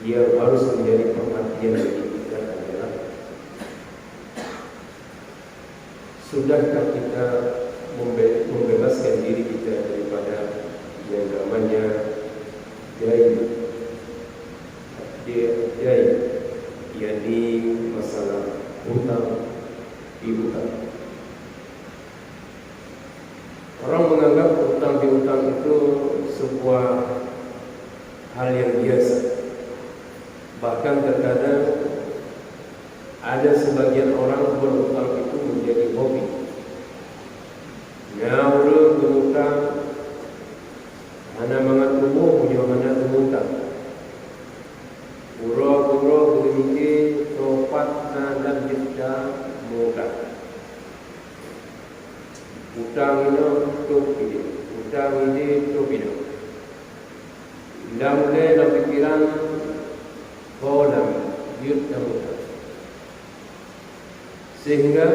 yang harus menjadi perhatian bagi kita adalah, sudahkah kita membebaskan diri kita daripada yang namanya dai, yakni masalah hutang piutang. Orang menganggap hutang piutang itu sebuah hal yang biasa. Bahkan terkadang ada sebagian orang berhutang itu menjadi hobi. Nyawa berhutang, hana mangat umum punya hana berhutang. Pura-pura berhenti topat dan kita mudah. Utang ini untuk ini, utang ini untuk ini. Tidak boleh dalam pikiran kolam yud dan utang. Sehingga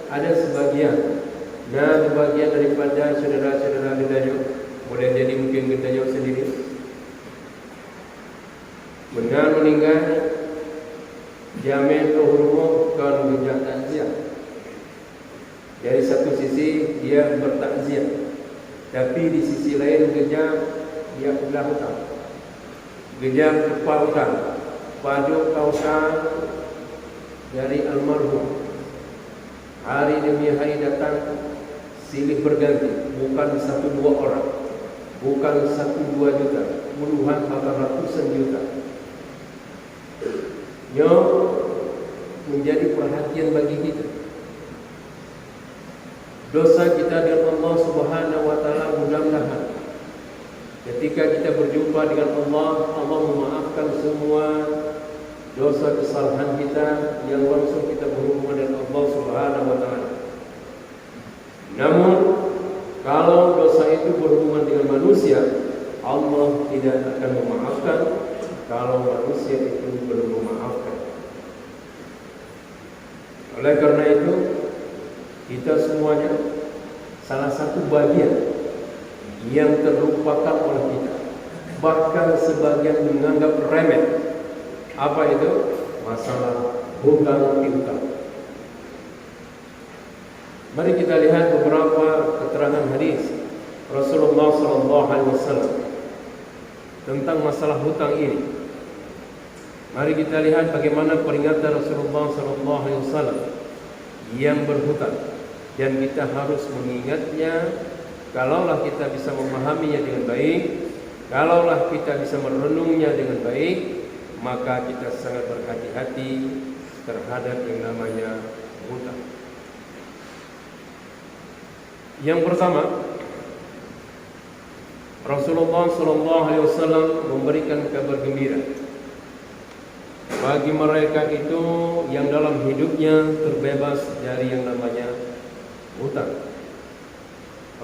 ada sebagian daripada saudara-saudara kita, boleh jadi mungkin kita sendiri, benar meninggal jamin rumah kan bijak takziah. Dari satu sisi dia bertakziah, tapi di sisi lain dia ulah hutang, dia lupa hutang, padu kausan dari almarhum. Hari demi hari datang silih berganti, bukan 1-2 orang, bukan 1-2 juta, puluhan bahkan ratusan juta. Yang menjadi perhatian bagi kita. Dosa kita dengan Allah Subhanahu wa taala, mudah-mudahan ketika kita berjumpa dengan Allah, Allah memaafkan semua dosa kesalahan kita yang langsung kita berhubungan dengan Allah Subhanahu wa taala. Namun kalau dosa itu berhubungan dengan manusia, Allah tidak akan memaafkan kalau manusia itu belum memaafkan. Oleh karena itu, kita semuanya salah satu bagian yang terlupakan oleh kita, bahkan sebagian menganggap remeh. Apa itu? Masalah hutang piutang. Mari kita lihat beberapa keterangan hadis Rasulullah SAW tentang masalah hutang ini. Mari kita lihat bagaimana peringatan Rasulullah SAW yang berhutang, dan kita harus mengingatnya. Kalaulah kita bisa memahaminya dengan baik, kalaulah kita bisa merenungnya dengan baik, maka kita sangat berhati-hati terhadap yang namanya hutang. Yang pertama, Rasulullah SAW memberikan kabar gembira bagi mereka itu yang dalam hidupnya terbebas dari yang namanya hutang.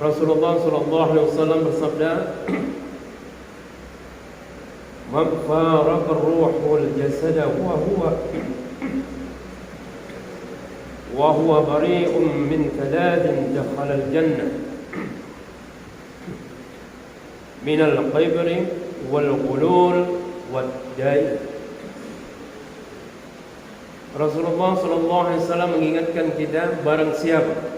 Rasulullah SAW bersabda, "Man faraqa ar-ruh wal jasad wa huwa bari'un min thalath dakhala al-jannah min al-qibr wal ghulul wad dayn." Rasulullah SAW mengingatkan kita, barang siapa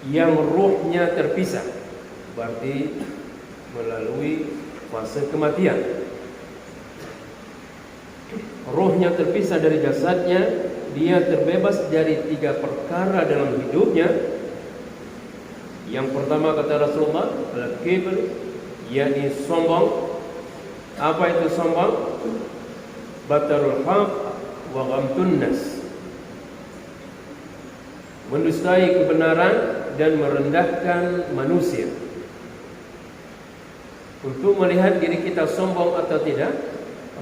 yang ruhnya terpisah, berarti melalui fase kematian, ruhnya terpisah dari jasadnya, dia terbebas dari 3 perkara dalam hidupnya. Yang pertama kata Rasulullah, al-kibr, yakni sombong. Apa itu sombong? Batarul haq wa ghamtun nas, mendustai kebenaran dan merendahkan manusia. Untuk melihat diri kita sombong atau tidak,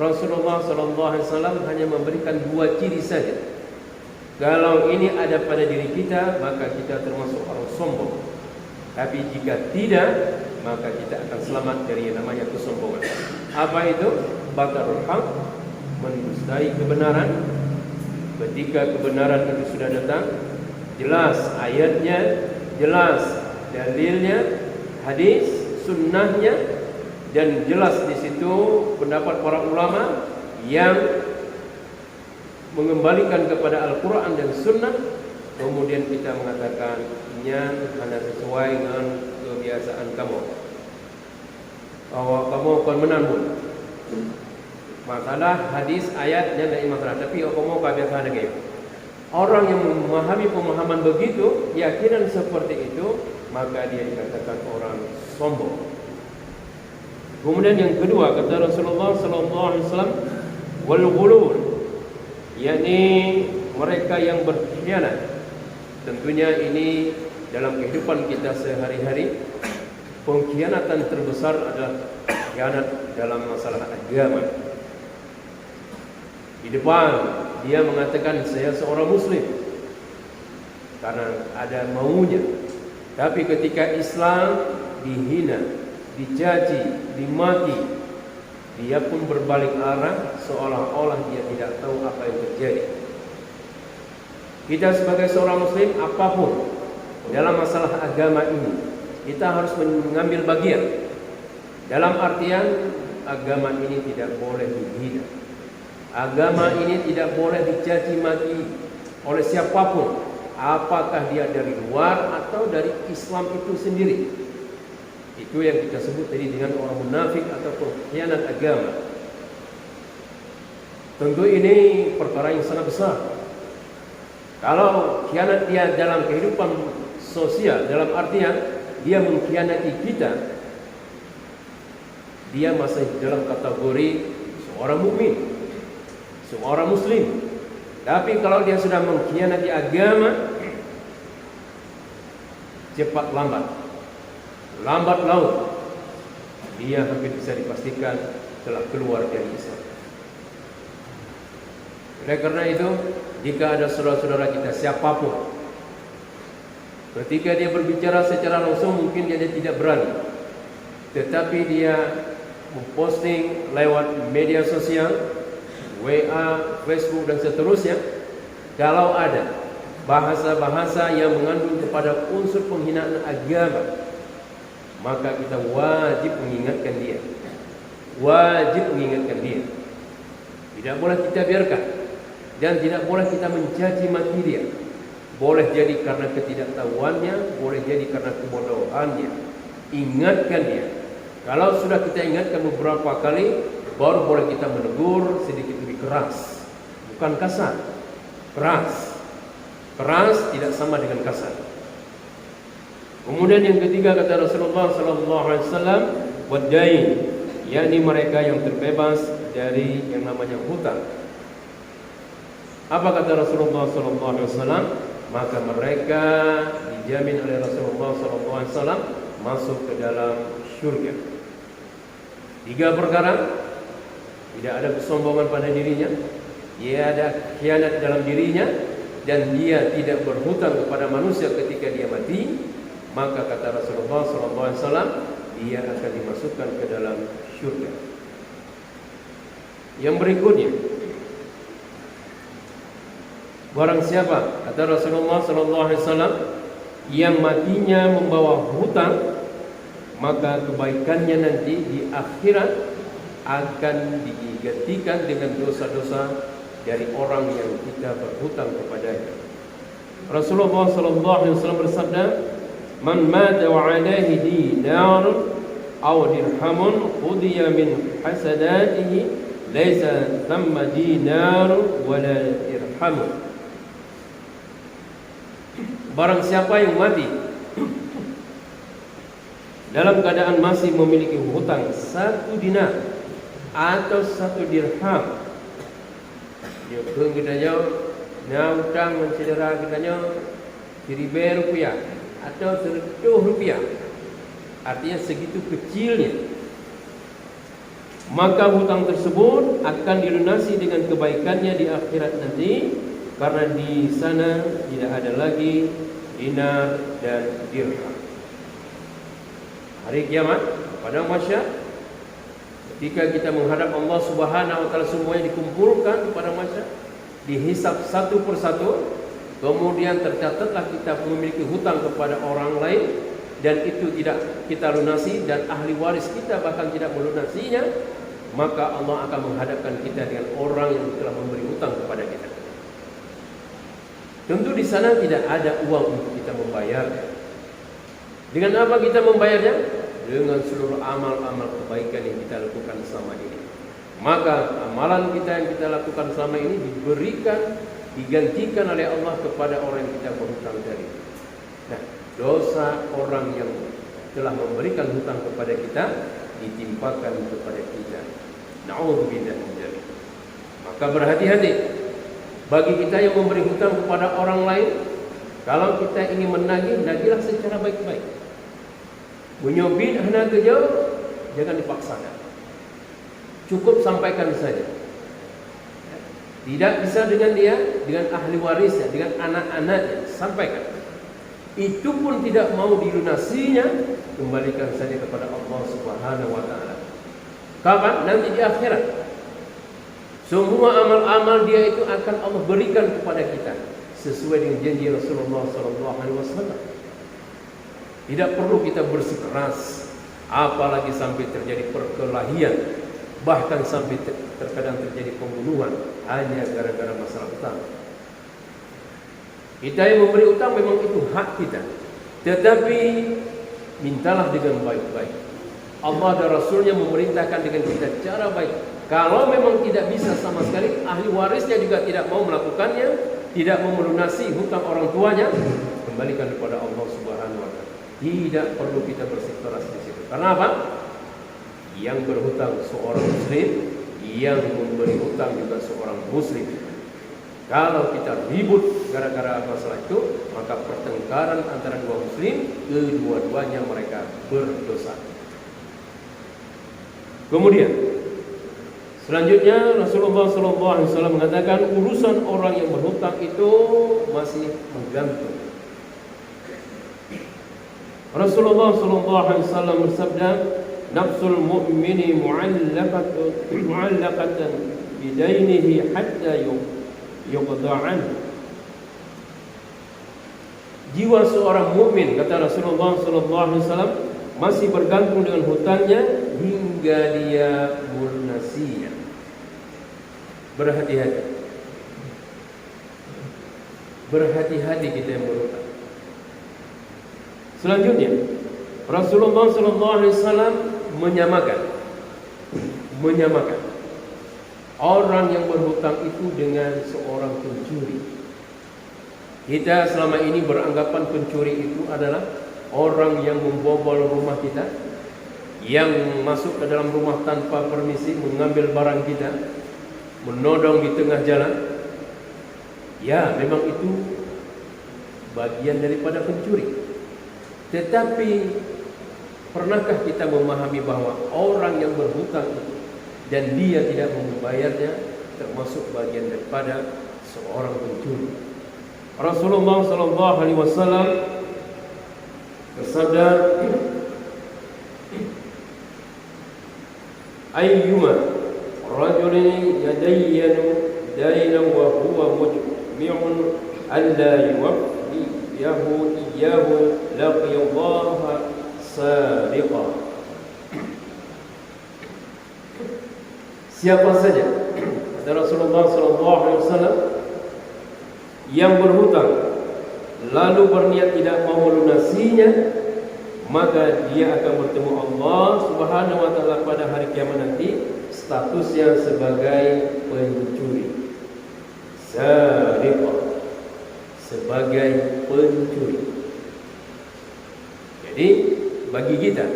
Rasulullah SAW hanya memberikan 2 ciri saja. Kalau ini ada pada diri kita, maka kita termasuk orang sombong. Tapi jika tidak, maka kita akan selamat dari yang namanya kesombongan. Apa itu? Batarul haq, mendustai kebenaran. Ketika kebenaran itu sudah datang, jelas ayatnya, jelas dalilnya, hadis, sunnahnya, dan jelas di situ pendapat para ulama, yang mengembalikan kepada Al-Quran dan Sunnah, kemudian kita mengatakan ini hanya sesuai dengan kebiasaan kamu, bahwa kamu akan menang pun. Masalah hadis ayatnya tidak masalah, tapi kamu kebiasaan lagi. Orang yang memahami pemahaman begitu, keyakinan seperti itu, maka dia dikatakan orang sombong. Kemudian yang kedua kata Rasulullah SAW, wal ghulul, yakni mereka yang berkhianat. Tentunya ini dalam kehidupan kita sehari-hari, pengkhianatan terbesar adalah khianat dalam masalah agama. Di depan dia mengatakan saya seorang muslim karena ada maunya, tapi ketika Islam dihina, dicaci, dimaki, dia pun berbalik arah seolah-olah dia tidak tahu apa yang terjadi. Kita sebagai seorang muslim, apapun dalam masalah agama ini, kita harus mengambil bagian. Dalam artian agama ini tidak boleh dihina, agama ini tidak boleh dicaci maki oleh siapapun, apakah dia dari luar atau dari Islam itu sendiri. Itu yang kita sebut tadi dengan orang munafik atau pengkhianat agama. Tentu ini perkara yang sangat besar. Kalau khianat dia dalam kehidupan sosial, dalam artian dia mengkhianati kita, dia masih dalam kategori seorang mukmin, seorang muslim. Tapi kalau dia sudah mengkhianati agama, cepat lambat laun dia hampir bisa dipastikan telah keluar dari Islam. Oleh karena itu, jika ada saudara-saudara kita siapapun, ketika dia berbicara secara langsung mungkin dia tidak berani, tetapi dia memposting lewat media sosial, WA, Facebook dan seterusnya, kalau ada bahasa-bahasa yang mengandung kepada unsur penghinaan agama, maka kita wajib mengingatkan dia. Tidak boleh kita biarkan, dan tidak boleh kita mencaci maki dia. Boleh jadi karena ketidaktahuannya, boleh jadi karena kebodohannya. Ingatkan dia. Kalau sudah kita ingatkan beberapa kali, baru boleh kita menegur sedikit lebih keras, bukan kasar. Keras tidak sama dengan kasar. Kemudian yang ketiga kata Rasulullah SAW, wadain, yakni mereka yang terbebas dari yang namanya hutang. Apa kata Rasulullah SAW? Maka mereka dijamin oleh Rasulullah SAW masuk ke dalam syurga. 3 perkara: tidak ada kesombongan pada dirinya, dia ada khianat dalam dirinya, dan dia tidak berhutang kepada manusia ketika dia mati. Maka kata Rasulullah SAW, dia akan dimasukkan ke dalam syurga. Yang berikutnya, barang siapa, kata Rasulullah SAW, yang matinya membawa hutang, maka kebaikannya nanti di akhirat akan digantikan dengan dosa-dosa dari orang yang kita berhutang kepadanya. Rasulullah SAW bersabda, man mata wa alaihi dinar aw dirhamun qudiya min hasanatihi laisa thamma dinar wala dirhamun. Barang siapa yang mati dalam keadaan masih memiliki hutang 1 dinar atau 1 dirham, dia kitanya hutang mencedera kitanya 1,000 rupiah atau 100 rupiah, artinya segitu kecilnya, maka hutang tersebut akan dilunasi dengan kebaikannya di akhirat nanti, karena di sana tidak ada lagi dinar dan dirham. Hari kiamat, pada mahsyar, ketika kita menghadap Allah Subhanahu wa taala, semuanya dikumpulkan pada mahsyar, dihisab satu persatu, kemudian tercatatlah kita memiliki hutang kepada orang lain dan itu tidak kita lunasi, dan ahli waris kita bahkan tidak melunasinya. maka Allah akan menghadapkan kita dengan orang yang telah memberi hutang kepada kita. Tentu di sana tidak ada uang untuk kita membayarnya. Dengan apa kita membayarnya? Dengan seluruh amal-amal kebaikan yang kita lakukan selama ini. Maka amalan kita yang kita lakukan selama ini digantikan oleh Allah kepada orang yang kita berhutang dari. Nah, dosa orang yang telah memberikan hutang kepada kita ditimpakan kepada kita. Na'udzubillah min dzalik. Maka berhati-hati bagi kita yang memberi hutang kepada orang lain. Kalau kita ingin menagih, nagihlah secara baik-baik. Menyobit hendak jauh, jangan dipaksakan. Cukup sampaikan saja. Tidak bisa dengan dia, dengan ahli warisnya, dengan anak-anaknya, sampaikan. Itu pun tidak mau dilunasinya, kembalikan saja kepada Allah Subhanahu wa taala. Kapan? Nanti di akhirat. Semua amal-amal dia itu akan Allah berikan kepada kita sesuai dengan janji Rasulullah SAW. Tidak perlu kita bersikeras, apalagi sampai terjadi perkelahian, bahkan sampai terkadang terjadi pembunuhan hanya gara-gara masalah utang. Kita yang memberi utang memang itu hak kita, tetapi mintalah dengan baik-baik. Allah dan Rasulnya memerintahkan dengan kita cara baik. Kalau memang tidak bisa sama sekali, ahli warisnya juga tidak mau melakukannya, tidak mau melunasi hutang orang tuanya, kembalikan kepada Allah Subhanahu wa taala. Tidak perlu kita bersikeras di situ. Karena apa? Yang berhutang seorang muslim, yang memberi hutang juga seorang muslim. Kalau kita ribut gara-gara masalah itu, maka pertengkaran antara dua muslim, kedua-duanya mereka berdosa. Kemudian selanjutnya Rasulullah SAW mengatakan urusan orang yang berhutang itu masih menggantung. Rasulullah SAW bersabda, nafsul mu'mini mu'allaqatan bidainihi hatta yuqda'an. Jiwa seorang mukmin, kata Rasulullah SAW, masih bergantung dengan hutangnya hingga dia melunasinya. Berhati-hati. Berhati-hati kita yang berhutang. Selanjutnya, Rasulullah SAW menyamakan orang yang berhutang itu dengan seorang pencuri. Kita selama ini beranggapan pencuri itu adalah orang yang membobol rumah kita, yang masuk ke dalam rumah tanpa permisi, mengambil barang kita, menodong di tengah jalan. Ya, memang itu bagian daripada pencuri. Tetapi pernahkah kita memahami bahwa orang yang berhutang itu dan dia tidak membayarnya termasuk bagian daripada seorang pencuri? Rasulullah SAW bersabda, ayyuma rajulin yadayyanu daynan wa huwa mujmi'un alla yuwaffiyahu iyyahu laqiyallaha sariqa. Siapa saja, kata Rasulullah SAW, yang berhutang lalu berniat tidak mau melunasinya, maka dia akan bertemu Allah Subhanahu wa taala pada hari kiamat nanti, statusnya sebagai pencuri. Sariqah, sebagai pencuri. Jadi bagi kita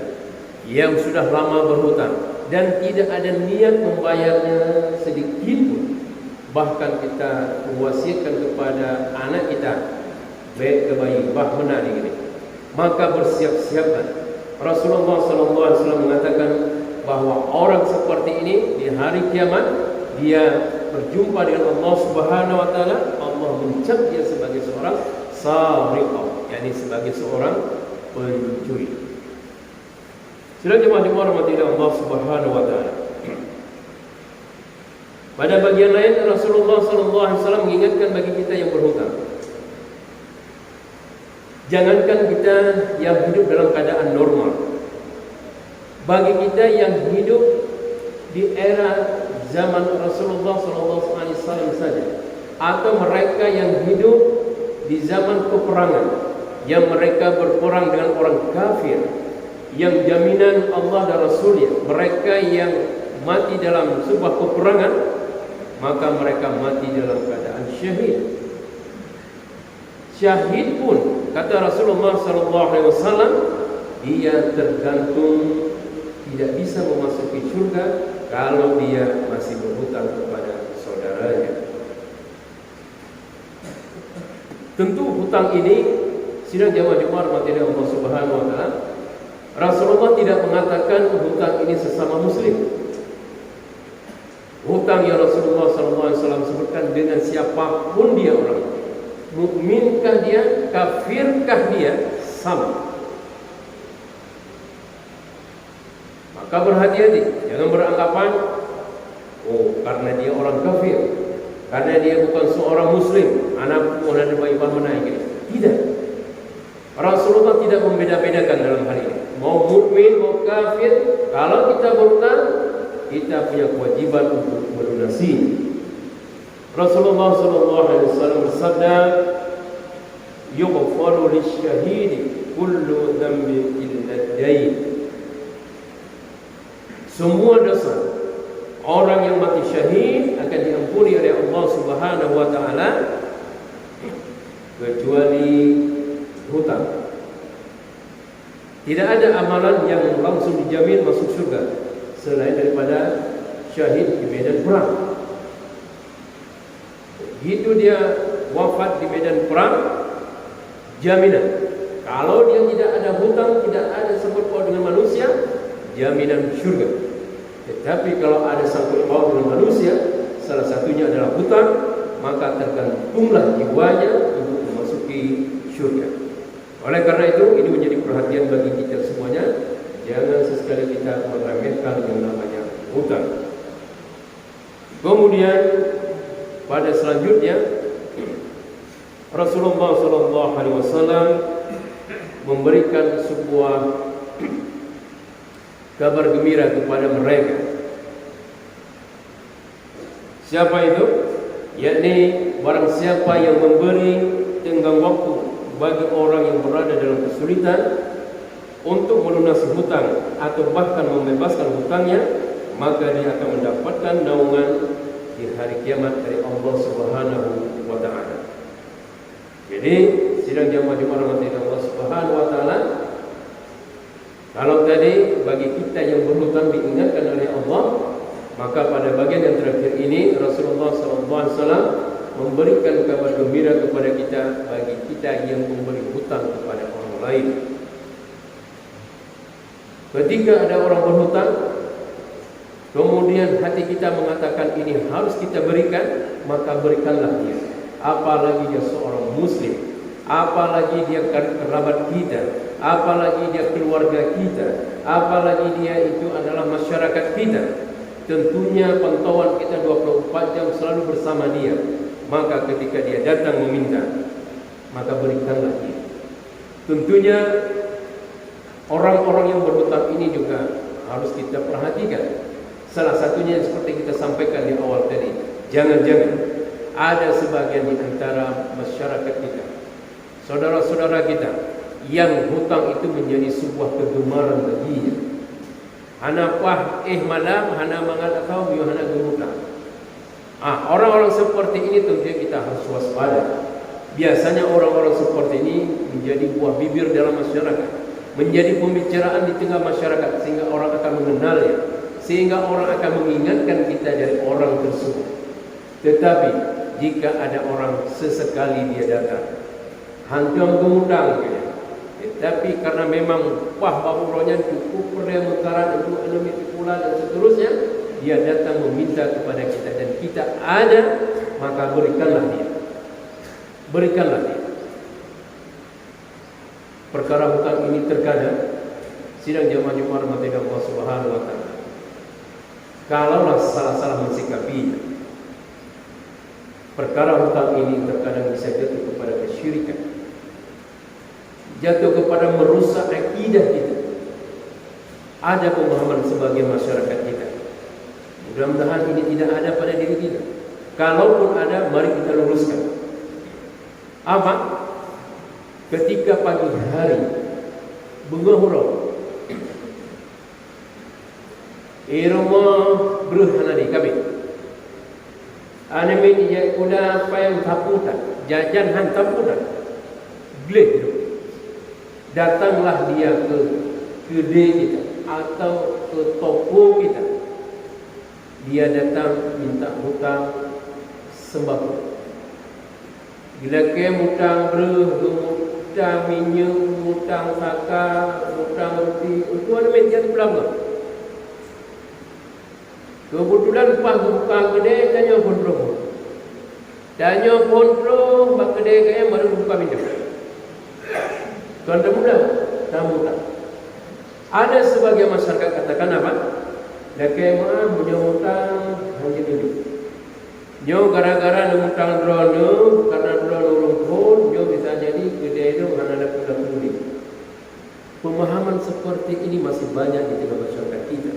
yang sudah lama berhutang dan tidak ada niat membayarnya sedikit pun, bahkan kita mewasiatkan kepada anak kita, baik ke bayi, bah benar ini, maka bersiap-siapkan. Rasulullah SAW mengatakan bahwa orang seperti ini di hari kiamat dia berjumpa dengan Allah Subhanahu wa taala. Allah mencap dia sebagai seorang sariqah, yakni sebagai seorang pencuri. Sudah jemaah dirahmati Allah Subhanahu wa taala. Pada bagian lain Rasulullah SAW mengingatkan bagi kita yang berhutang, jangankan kita yang hidup dalam keadaan normal, bagi kita yang hidup di era zaman Rasulullah SAW saja, atau mereka yang hidup di zaman peperangan, yang mereka berperang dengan orang kafir, yang jaminan Allah dan Rasulnya, mereka yang mati dalam sebuah peperangan, maka mereka mati dalam keadaan syahid. Syahid pun kata Rasulullah SAW, dia tergantung, tidak bisa memasuki surga kalau dia masih berhutang kepada saudaranya. Tentu hutang ini, sidang jamaah rahmati Allah Subhanahu wa taala, Rasulullah tidak mengatakan hutang ini sesama muslim. Hutang yang Rasulullah SAW sebutkan dengan siapapun dia orang, mukminkah dia, kafirkah dia, sama. Maka berhati-hati, jangan beranggapan, oh karena dia orang kafir, karena dia bukan seorang muslim, anak pun ada bayi menaik. Tidak. Rasulullah tidak membeda-bedakan dalam hal ini. Mau mukmin, mau kafir, kalau kita berhutang, kita punya kewajiban untuk melunasi. Rasulullah SAW bersabda, "Yughfaru lisyahidi kullu dhanbin illa ad-dain." Semua dosa orang yang mati syahid akan diampuni oleh Allah Subhanahu wa taala kecuali hutang. Tidak ada amalan yang langsung dijamin masuk surga selain daripada syahid di medan perang. Begitu dia wafat di medan perang, jaminan kalau dia tidak ada hutang, tidak ada sangkut paut dengan manusia, jaminan surga. Tetapi kalau ada sangkut paut dengan manusia, salah satunya adalah hutang, maka tergantunglah jiwanya untuk memasuki surga. Oleh karena itu, ini menjadi perhatian bagi kita semuanya. Jangan sesekali kita meremehkan yang namanya hutang. Kemudian pada selanjutnya, Rasulullah SAW memberikan sebuah kabar gembira kepada mereka. Siapa itu? Yakni barang siapa yang memberi tenggang waktu bagi orang yang berada dalam kesulitan untuk melunasi hutang atau bahkan membebaskan hutangnya, maka dia akan mendapatkan naungan di hari kiamat dari Allah Subhanahu wa taala. Jadi, sidang jamaah rahmati Allah Subhanahu wa taala, kalau tadi bagi kita yang berhutang diingatkan oleh Allah, maka pada bagian yang terakhir ini Rasulullah SAW memberikan kabar gembira kepada kita bagi kita yang memberi hutang kepada orang lain. Ketika ada orang berhutang, kemudian hati kita mengatakan ini harus kita berikan, maka berikanlah dia. Apalagi dia seorang muslim, apalagi dia kerabat kita, apalagi dia keluarga kita, apalagi dia itu adalah masyarakat kita. Tentunya pantauan kita 24 jam selalu bersama dia. Maka ketika dia datang meminta, maka berikanlah dia. Tentunya orang-orang yang berhutang ini juga harus kita perhatikan. Salah satunya seperti kita sampaikan di awal tadi, jangan-jangan ada sebagian di antara masyarakat kita, saudara-saudara kita, yang hutang itu menjadi sebuah kegemaran baginya. Hana pah malam, hana mangat atau hana gurutang. Orang-orang seperti ini tentunya kita harus waspada. Biasanya orang-orang seperti ini menjadi buah bibir dalam masyarakat, menjadi pembicaraan di tengah masyarakat, sehingga orang akan mengenalnya, sehingga orang akan mengingatkan kita dari orang tersebut. Tetapi jika ada orang sesekali dia datang, hantam gurutang, tapi karena memang bahuronya cukup pernah mengkarat untuk enami pula dan seterusnya, dia datang meminta kepada kita dan kita ada, maka berikanlah dia. Berikanlah dia. Perkara hutang ini terkadang sidang jamaah rahmati Allah Subhanahu wa taala, kalaulah salah-salah mensikapinya, perkara hutang ini terkadang bisa jatuh kepada kesyirikan, jatuh kepada merusak akidah kita. Ada pemahaman sebagian masyarakat kita, Mudah-mudahan ini tidak ada pada diri kita. Kalaupun ada, mari kita luruskan. Apa? Ketika pagi hari bunga huruf irma berhanadi kami anime dia kuda payung taputan jajan han taputan gleh itu datanglah dia ke kedai kita atau ke toko kita, dia datang minta hutang sembako. Bila ke hutang hutang minyak, hutang saka, hutang roti, itu ada media di belakang. Kebetulan pas buka kedai tanya kontrol. Tanya kontrol bak kedai kaya baru buka pintu. Tuan muda, tamu tak. Ada sebagian masyarakat katakan apa? Dah kaya mah punya hutang hanya hidup. Nyo gara-gara ada hutang drone, karena drone urung pun, nyo bisa jadi kedai itu mana ada kuda-kuda. Pemahaman seperti ini masih banyak di tengah masyarakat kita.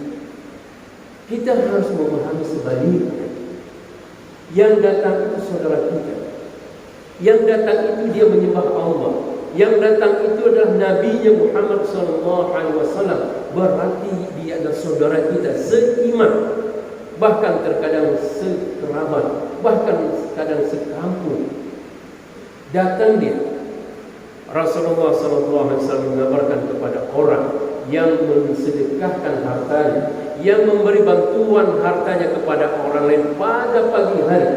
Kita harus memahami sebaliknya. Yang datang itu saudara kita. Yang datang itu dia menyembah Allah. Yang datang itu adalah Nabi Muhammad SAW. Berarti dia adalah saudara kita seiman. Bahkan terkadang sekerabat, bahkan kadang sekampung. Datang dia. Rasulullah SAW mengabarkan kepada orang yang mensedekahkan hartanya, yang memberi bantuan hartanya kepada orang lain pada pagi hari,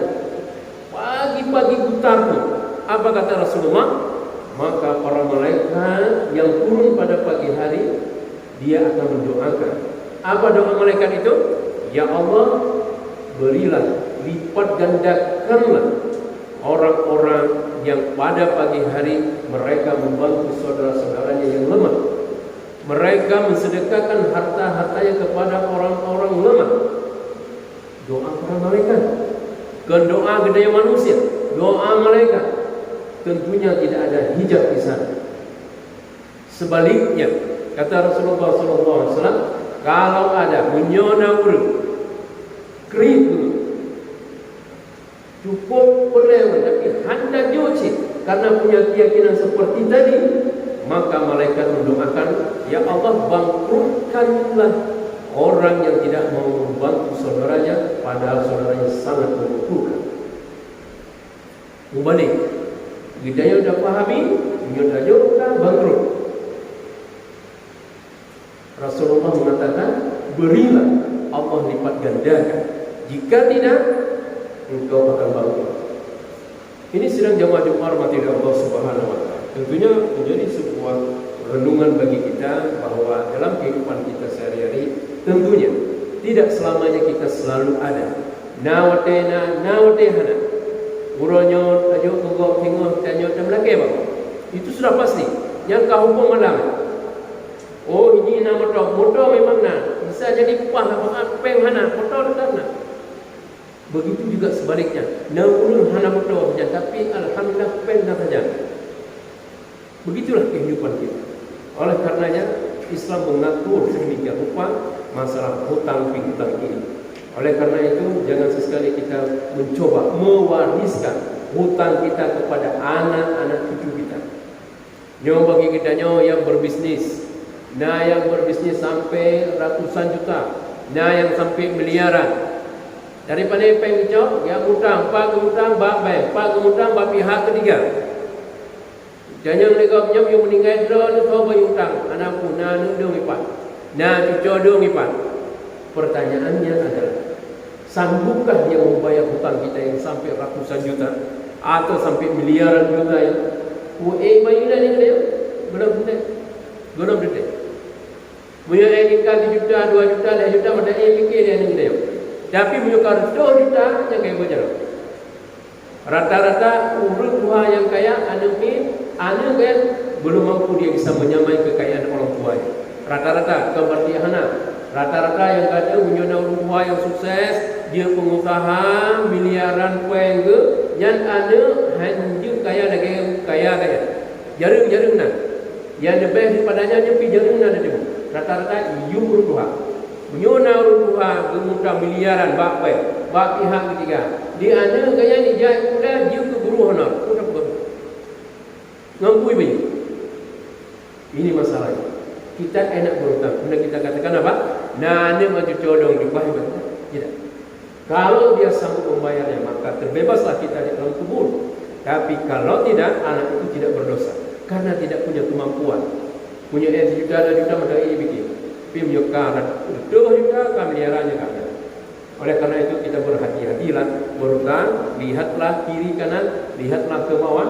pagi-pagi buta pun. Apa kata Rasulullah? Maka para malaikat yang turun pada pagi hari, dia akan mendoakan. Apa doa malaikat itu? Ya Allah, berilah, lipat gandakanlah orang-orang yang pada pagi hari mereka membantu saudara-saudaranya yang lemah. Mereka mensedekahkan harta-hartanya kepada orang-orang lemah. Doa para malaikat. Bukan doa gedaya manusia, doa malaikat. Tentunya tidak ada hijab di sana. Sebaliknya, kata Rasulullah SAW, kalau ada menyona urut, kering, cukup boleh, tapi hendak cuci karena punya keyakinan seperti tadi, maka malaikat mendoakan, ya Allah, bangkrutkanlah orang yang tidak mau membantu saudaranya padahal saudaranya sangat membutuhkan. Berbalik, kita sudah pahami, kita sudah bangkrut. Rasulullah mengatakan, berilah, Allah lipat gandakan. Jika tidak, engkau akan bangkrut. Ini sedang jamaah Jumat rahmati Allah Subhanahu wa taala. Tentunya menjadi sebuah renungan bagi kita bahwa dalam kehidupan kita sehari-hari tentunya tidak selamanya kita selalu ada. Nawatehana. Uronyo tajuk kogok tengok tanyo temlake bang. Itu sudah pasti. Yang kau hukum malam. Oh, ini nama motor memang bisa jadi pah apa penghana motor karena. Begitu juga sebaliknya. Namun hana motor saja, tapi alhamdulillah pendah saja. Begitulah kehidupan kita. Oleh karenanya Islam mengatur sedemikian rupa masalah hutang piutang ini. Oleh karena itu jangan sesekali kita mencoba mewariskan hutang kita kepada anak-anak cucu kita. Nyo bagi kita nyo yang berbisnis, nah yang berbisnis sampai ratusan juta, nah yang sampai miliaran. Daripada pengcok yang hutang, pak hutang, bak bank, pak hutang, bak pihak ketiga. Jangan legap nyam yang meninggal drone kau bayar hutang, anakku nah nundung ipat, nah cucu dong ipat. Pertanyaannya adalah, sanggupkah yang membayar hutang kita yang sampai ratusan juta atau sampai miliaran juta ya? Bayar ni dia, belum detik. Punya nikah 1 juta, 2 juta, 2 juta, macam fikir dia ni dia. Tapi punya kartu 2 juta yang kayak macam rata-rata urut tua yang kaya, anu kan belum mampu dia bisa menyamai kekayaan orang tuanya. Rata-rata kebertianan. Rata-rata yang kata punya orang tua yang sukses, dia pengusaha miliaran poin ke, yang ada hanya kaya lagi kaya. Jaring nah. Yang lebih daripadanya nyepi jaring nah dia. Rata-rata you urut tua. menyona rupa bermudah miliaran bak pihak ketiga. Di ana gaya ni jai kuda jiu ke guru honor. Kuda ngampui banyak. Ini masalahnya. Kita enak berhutang. Kemudian kita katakan apa? Nane maju colong di bawah betul. Tidak. Kalau dia sanggup membayarnya, maka terbebaslah kita di dalam kubur. Tapi kalau tidak, anak itu tidak berdosa karena tidak punya kemampuan. Punya juta ada juta medai bikin. Tapi punya karat 2 juta kameliaranya kami. Oleh karena itu kita berhati-hatilah berhutang. Lihatlah kiri kanan, lihatlah ke bawah.